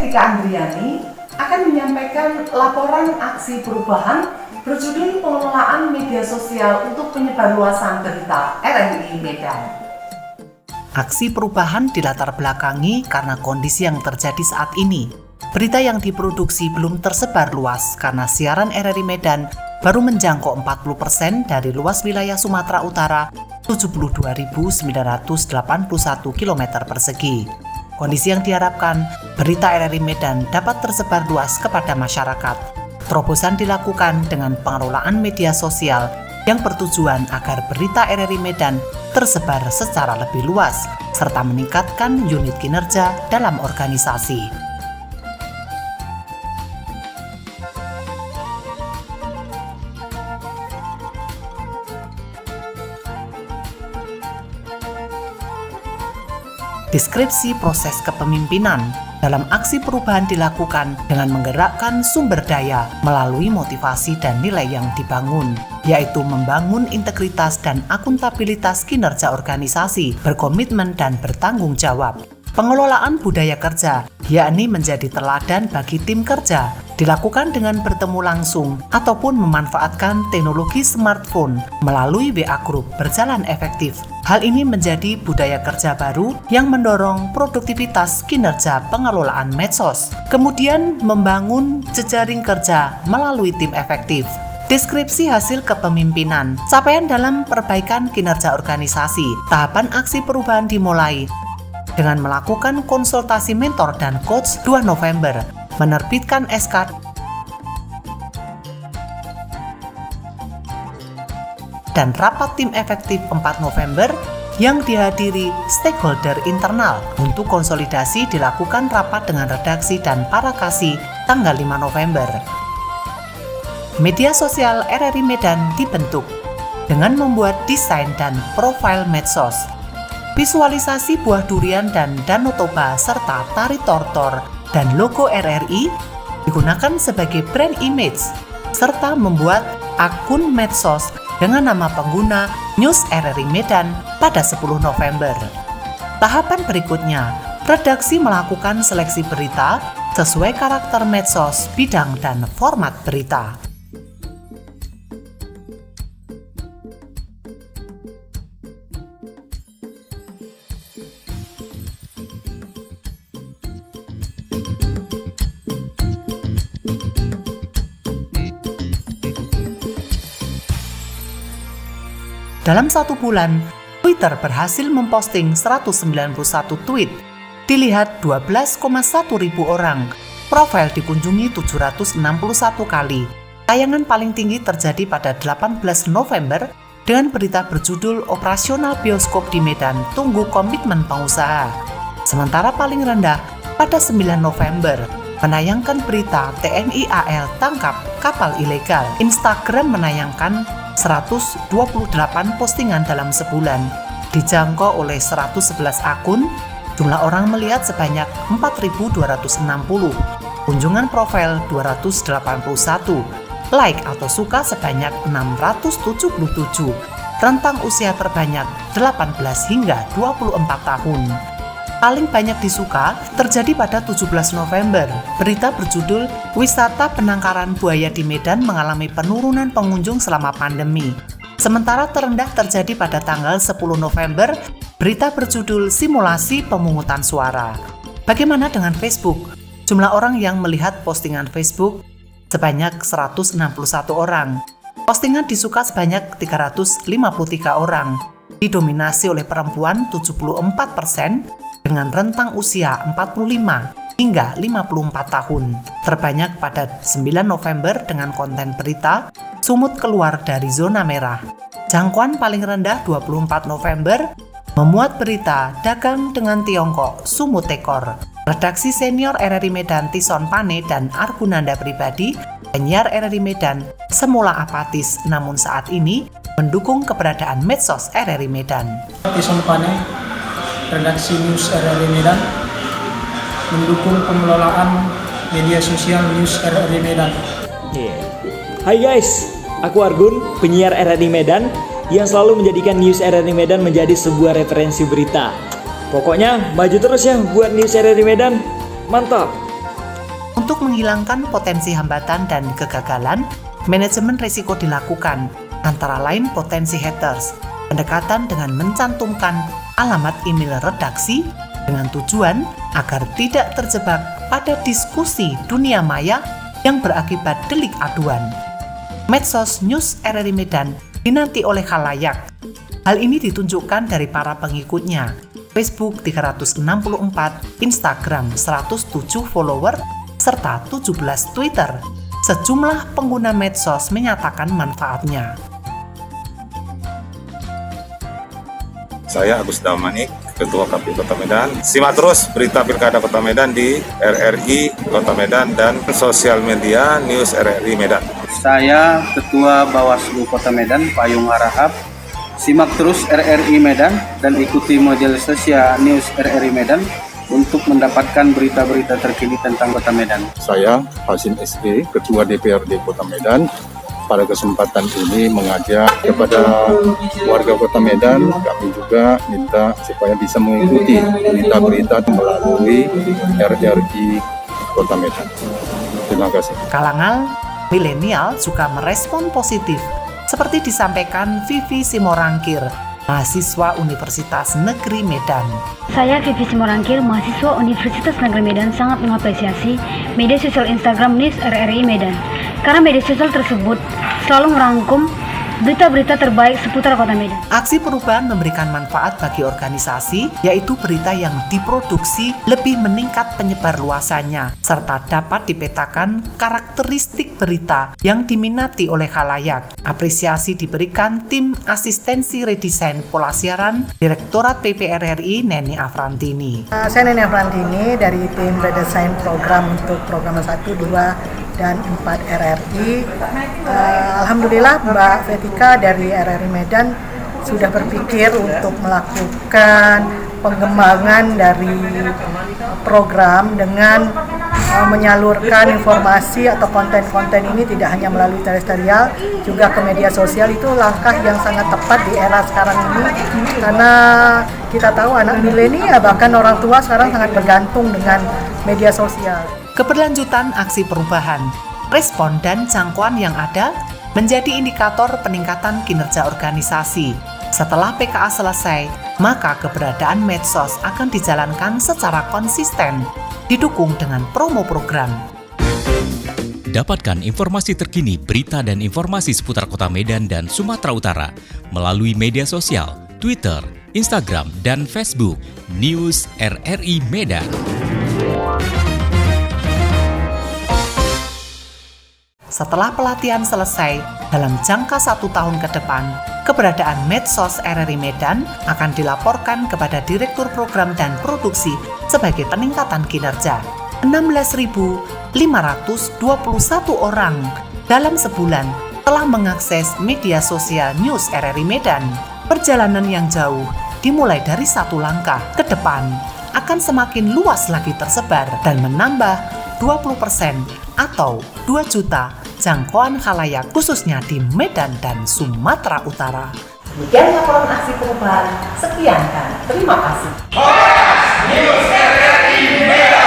Tika Andriani akan menyampaikan laporan aksi perubahan berjudul pengelolaan media sosial untuk penyebarluasan berita RRI Medan. Aksi perubahan dilatar belakangi karena kondisi yang terjadi saat ini. Berita yang diproduksi belum tersebar luas karena siaran RRI Medan baru menjangkau 40% dari luas wilayah Sumatera Utara 72.981 km persegi. Kondisi yang diharapkan berita RRI Medan dapat tersebar luas kepada masyarakat. Terobosan dilakukan dengan pengelolaan media sosial yang bertujuan agar berita RRI Medan tersebar secara lebih luas serta meningkatkan unit kinerja dalam organisasi. Deskripsi proses kepemimpinan dalam aksi perubahan dilakukan dengan menggerakkan sumber daya melalui motivasi dan nilai yang dibangun, yaitu membangun integritas dan akuntabilitas kinerja organisasi, berkomitmen dan bertanggung jawab. Pengelolaan budaya kerja, yakni menjadi teladan bagi tim kerja, dilakukan dengan bertemu langsung ataupun memanfaatkan teknologi smartphone melalui WA Group berjalan efektif. Hal ini menjadi budaya kerja baru yang mendorong produktivitas kinerja pengelolaan medsos. Kemudian membangun jejaring kerja melalui tim efektif. Deskripsi hasil kepemimpinan, capaian dalam perbaikan kinerja organisasi. Tahapan aksi perubahan dimulai dengan melakukan konsultasi mentor dan coach 2 November, menerbitkan SK dan rapat tim efektif 4 November yang dihadiri stakeholder internal. Untuk konsolidasi dilakukan rapat dengan redaksi dan para kasih tanggal 5 November. Media sosial RRI Medan dibentuk dengan membuat desain dan profil medsos, visualisasi buah durian dan Danau Toba serta tari tortor dan logo RRI digunakan sebagai brand image, serta membuat akun medsos dengan nama pengguna News RRI Medan pada 10 November. Tahapan berikutnya, redaksi melakukan seleksi berita sesuai karakter medsos, bidang, dan format berita. Dalam 1 bulan, Twitter berhasil memposting 191 tweet, dilihat 12,1 ribu orang, profil dikunjungi 761 kali. Tayangan paling tinggi terjadi pada 18 November dengan berita berjudul Operasional Bioskop di Medan Tunggu Komitmen Pengusaha. Sementara paling rendah pada 9 November, menayangkan berita TNI AL tangkap kapal ilegal. Instagram menayangkan 128 postingan dalam sebulan, dijangkau oleh 111 akun, jumlah orang melihat sebanyak 4.260, kunjungan profil 281, like atau suka sebanyak 677, rentang usia terbanyak 18 hingga 24 tahun. Paling banyak disuka terjadi pada 17 November. Berita berjudul Wisata Penangkaran Buaya di Medan mengalami penurunan pengunjung selama pandemi. Sementara terendah terjadi pada tanggal 10 November. Berita berjudul Simulasi Pemungutan Suara. Bagaimana dengan Facebook? Jumlah orang yang melihat postingan Facebook sebanyak 161 orang. Postingan disuka sebanyak 353 orang. Didominasi oleh perempuan 74%, dengan rentang usia 45 hingga 54 tahun. Terbanyak pada 9 November dengan konten berita Sumut keluar dari zona merah. Jangkauan paling rendah 24 November memuat berita dagang dengan Tiongkok Sumut tekor. Redaksi senior RRI Medan Tison Pane dan Argunanda pribadi, penyiar RRI Medan, semula apatis namun saat ini mendukung keberadaan medsos RRI Medan. Tison Pane, redaksi News RRI Medan, mendukung pengelolaan media sosial News RRI Medan. Hai guys, aku Argun, penyiar RRI Medan yang selalu menjadikan News RRI Medan menjadi sebuah referensi berita. Pokoknya maju terus ya buat News RRI Medan, mantap! Untuk menghilangkan potensi hambatan dan kegagalan, manajemen risiko dilakukan, antara lain potensi haters, pendekatan dengan mencantumkan alamat email redaksi dengan tujuan agar tidak terjebak pada diskusi dunia maya yang berakibat delik aduan. Medsos News RRI Medan dinanti oleh khalayak. Hal ini ditunjukkan dari para pengikutnya. Facebook 364, Instagram 107 follower, serta 17 Twitter. Sejumlah pengguna medsos menyatakan manfaatnya. Saya Agus Damanik, Ketua KPU Kota Medan. Simak terus berita Pilkada Kota Medan di RRI Kota Medan dan sosial media News RRI Medan. Saya Ketua Bawaslu Kota Medan, Payung Harahap. Simak terus RRI Medan dan ikuti media sosial News RRI Medan untuk mendapatkan berita-berita terkini tentang Kota Medan. Saya Hasim SE, Ketua DPRD Kota Medan. Pada kesempatan ini mengajak kepada warga Kota Medan, kami juga minta supaya bisa mengikuti berita-berita melalui RRI Kota Medan. Terima kasih. Kalangan milenial juga merespon positif, seperti disampaikan Vivi Simorangkir, mahasiswa Universitas Negeri Medan. Saya Vivi Simorangkir, mahasiswa Universitas Negeri Medan, sangat mengapresiasi media sosial Instagram News RRI Medan. Karena media sosial tersebut selalu merangkum berita-berita terbaik seputar Kota Medan. Aksi perubahan memberikan manfaat bagi organisasi, yaitu berita yang diproduksi lebih meningkat penyebar luasannya, serta dapat dipetakan karakteristik berita yang diminati oleh khalayak. Apresiasi diberikan tim asistensi redesain pola siaran Direktorat PPRRI Neni Afrantini. Saya Neni Afrantini dari tim redesain program untuk program 1, 2, dan 4 RRI. Alhamdulillah Mbak Vetika dari RRI Medan sudah berpikir untuk melakukan pengembangan dari program dengan menyalurkan informasi atau konten-konten ini tidak hanya melalui teleserial, juga ke media sosial. Itu langkah yang sangat tepat di era sekarang ini, karena kita tahu anak milenial bahkan orang tua sekarang sangat bergantung dengan media sosial. Keberlanjutan aksi perubahan, respon dan jangkauan yang ada menjadi indikator peningkatan kinerja organisasi. Setelah PKA selesai, maka keberadaan medsos akan dijalankan secara konsisten, didukung dengan promo program. Dapatkan informasi terkini, berita dan informasi seputar Kota Medan dan Sumatera Utara melalui media sosial, Twitter, Instagram, dan Facebook News RRI Medan. Setelah pelatihan selesai, dalam jangka 1 tahun ke depan, keberadaan medsos RRI Medan akan dilaporkan kepada Direktur Program dan Produksi sebagai peningkatan kinerja. 16.521 orang dalam sebulan telah mengakses media sosial News RRI Medan. Perjalanan yang jauh dimulai dari 1 langkah ke depan akan semakin luas lagi tersebar dan menambah 20% atau 2 juta jangkauan khalayak khususnya di Medan dan Sumatera Utara. Demikian laporan aksi perubahan. Sekian dan terima kasih. News RRI Medan.